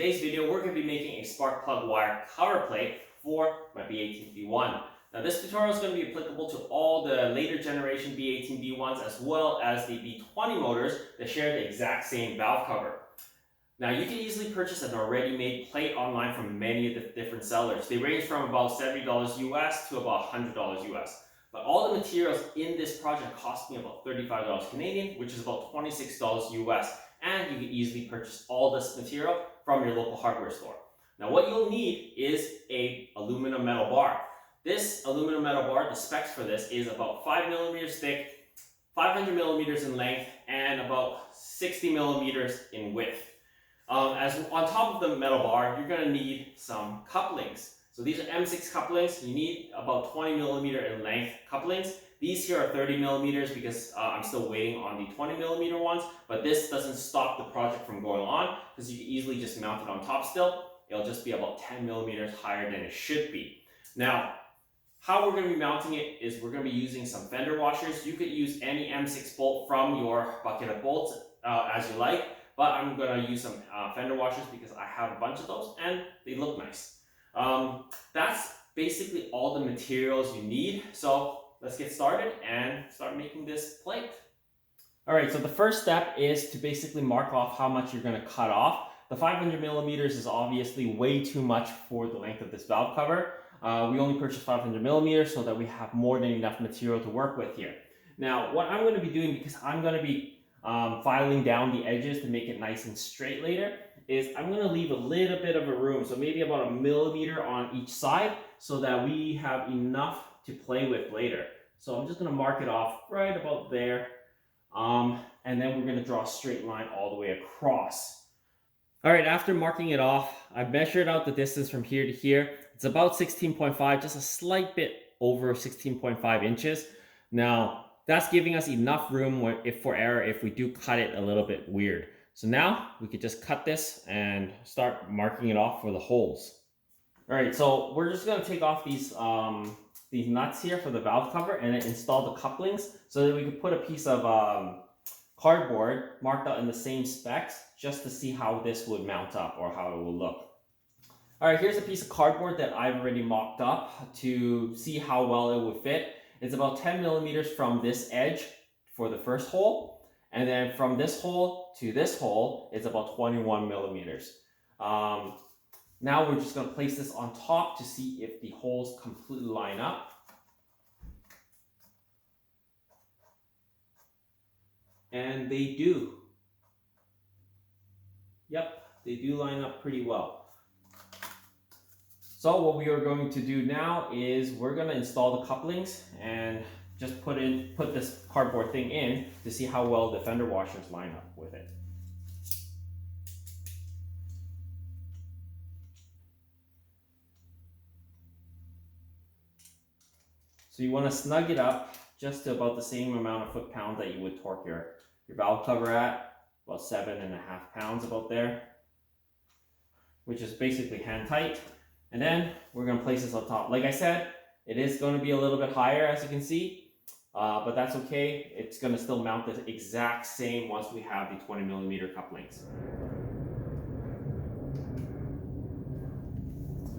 today's video, we're going to be making a spark plug wire cover plate for my B18B1. Now this tutorial is going to be applicable to all the later generation B18B1s as well as the B20 motors that share the exact same valve cover. Now you can easily purchase an already made plate online from many of the different sellers. They range from about $70 US to about $100 US. But all the materials in this project cost me about $35 Canadian, which is about $26 US. And you can easily purchase all this material from your local hardware store. Now what you'll need is a aluminum metal bar. This aluminum metal bar, the specs for this is about 5 millimeters thick, 500 millimeters in length, and about 60 millimeters in width. As on top of the metal bar, you're going to need some couplings. So these are M6 couplings. You need about 20 millimeter in length couplings. These here are 30 millimeters because I'm still waiting on the 20 millimeter ones, but this doesn't stop the project from going on because you can easily just mount it on top still. It'll just be about 10 millimeters higher than it should be. Now, how we're going to be mounting it is we're going to be using some fender washers. You could use any M6 bolt from your bucket of bolts as you like, but I'm going to use some fender washers because I have a bunch of those and they look nice. That's basically all the materials you need. So let's get started and start making this plate. All right, so the first step is to basically mark off how much you're going to cut off. The 500 millimeters is obviously way too much for the length of this valve cover. We only purchased 500 millimeters so that we have more than enough material to work with here. Now, what I'm going to be doing, because I'm going to be filing down the edges to make it nice and straight later, is I'm going to leave a little bit of a room, so maybe about 1 millimeter on each side so that we have enough to play with later. So I'm just going to mark it off right about there, and then we're going to draw a straight line all the way across. All right, after marking it off, I've measured out the distance from here to here. It's about 16.5, just a slight bit over 16.5 inches. Now, that's giving us enough room for error if we do cut it a little bit weird. So now we could just cut this and start marking it off for the holes. All right, so we're just going to take off these nuts here for the valve cover and then install the couplings so that we could put a piece of cardboard marked out in the same specs just to see how this would mount up or how it will look. All right, here's a piece of cardboard that I've already mocked up to see how well it would fit. It's about 10 millimeters from this edge for the first hole, and then from this hole to this hole, it's about 21 millimeters. Now we're just going to place this on top to see if the holes completely line up. And they do. Yep, they do line up pretty well. So what we are going to do now is we're going to install the couplings and just put this cardboard thing in to see how well the fender washers line up with it. So you want to snug it up just to about the same amount of foot-pounds that you would torque your valve cover at, about 7.5 pounds about there, which is basically hand tight. And then we're going to place this on top. Like I said, it is going to be a little bit higher, as you can see, but that's okay. It's going to still mount the exact same once we have the 20 millimeter couplings.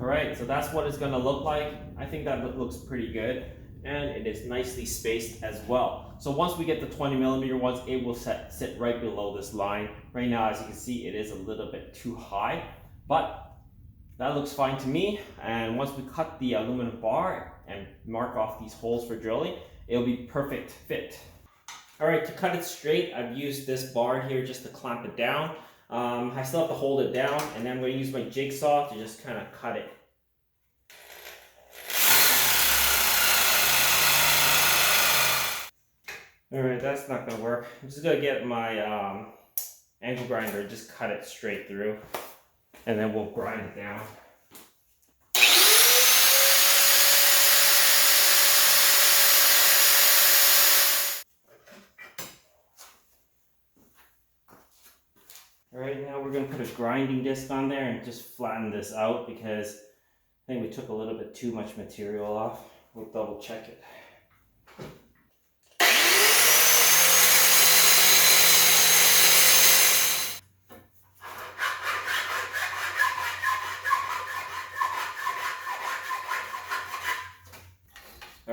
All right, so that's what it's going to look like. I think that looks pretty good, and it is nicely spaced as well. So once we get the 20 millimeter ones, it will sit right below this line. Right now, as you can see, it is a little bit too high, but that looks fine to me. And once we cut the aluminum bar and mark off these holes for drilling, it'll be perfect fit. All right, to cut it straight, I've used this bar here just to clamp it down. I still have to hold it down, and then I'm going to use my jigsaw to just kind of cut it. All right, that's not going to work. I'm just going to get my angle grinder and just cut it straight through, and then we'll grind it down. All right, now we're going to put a grinding disc on there and just flatten this out because I think we took a little bit too much material off. We'll double check it.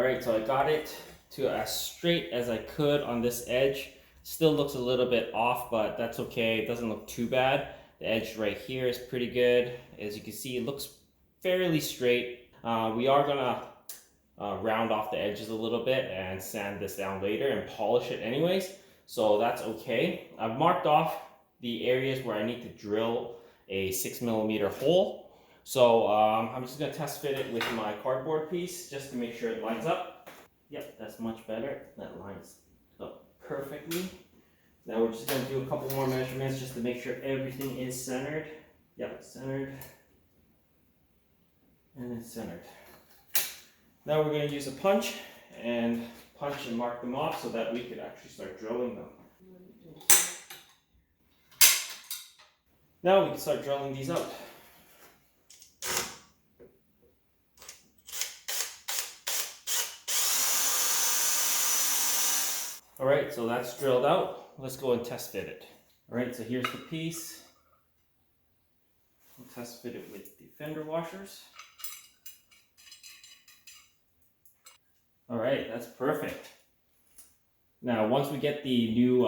Alright, so I got it to as straight as I could on this edge. Still looks a little bit off, but that's okay. It doesn't look too bad. The edge right here is pretty good. As you can see, it looks fairly straight. We are gonna round off the edges a little bit and sand this down later and polish it anyways. So that's okay. I've marked off the areas where I need to drill a 6mm hole. So I'm just gonna test fit it with my cardboard piece just to make sure it lines up. Yep, that's much better. That lines up perfectly. Now we're just gonna do a couple more measurements just to make sure everything is centered. Yep, centered. And it's centered. Now we're gonna use a punch and mark them off so that we could actually start drilling them. Now we can start drilling these out. Alright, so that's drilled out. Let's go and test fit it. Alright, so here's the piece. We'll test fit it with the fender washers. Alright, that's perfect. Now once we get the new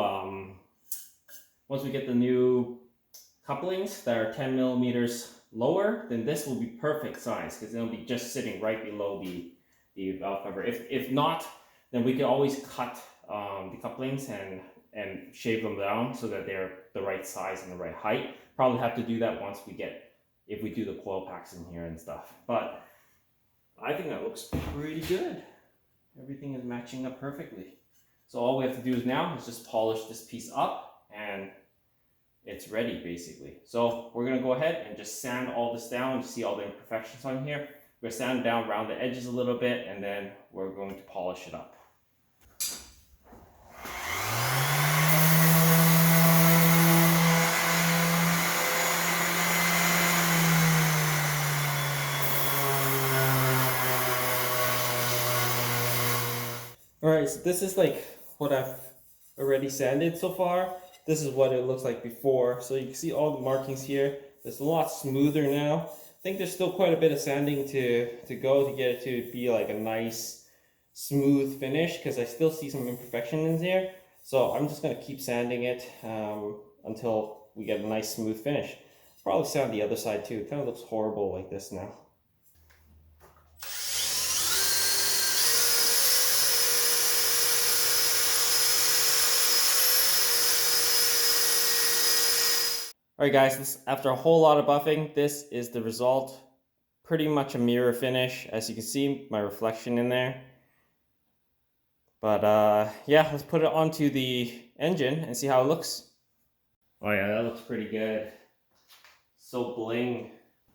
couplings that are 10mm lower, then this will be perfect size because it'll be just sitting right below the valve cover. If not, then we can always cut the couplings and shave them down so that they're the right size and the right height. Probably have to do that if we do the coil packs in here and stuff. But I think that looks pretty good. Everything is matching up perfectly. So all we have to do now is just polish this piece up and it's ready basically. So we're gonna go ahead and just sand all this down. You see all the imperfections on here. We're gonna sand down around the edges a little bit and then we're going to polish it up. Alright, so this is like what I've already sanded so far. This is what it looks like before. So you can see all the markings here. It's a lot smoother now. I think there's still quite a bit of sanding to go to get it to be like a nice smooth finish because I still see some imperfections in here. So I'm just going to keep sanding it until we get a nice smooth finish. Probably sand the other side too. It kind of looks horrible like this now. Alright guys, after a whole lot of buffing, this is the result. Pretty much a mirror finish, as you can see, my reflection in there. But yeah, let's put it onto the engine and see how it looks. Oh yeah, that looks pretty good. So bling.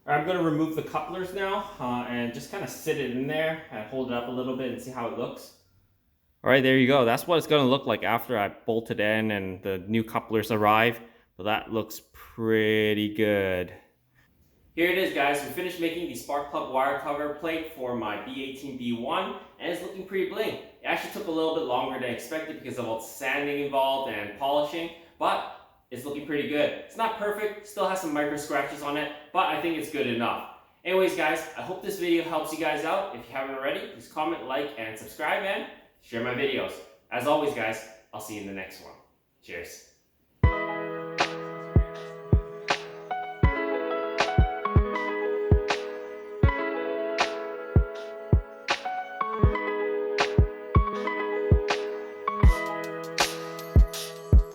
I'm going to remove the couplers now and just kind of sit it in there and hold it up a little bit and see how it looks. Alright, there you go. That's what it's going to look like after I bolt it in and the new couplers arrive. But that looks pretty good. Here it is guys, we finished making the spark plug wire cover plate for my B18B1 and it's looking pretty bling. It actually took a little bit longer than expected because of all the sanding involved and polishing, but it's looking pretty good. It's not perfect, still has some micro scratches on it, but I think it's good enough. Anyways guys, I hope this video helps you guys out. If you haven't already, please comment, like, and subscribe and share my videos. As always guys, I'll see you in the next one. Cheers.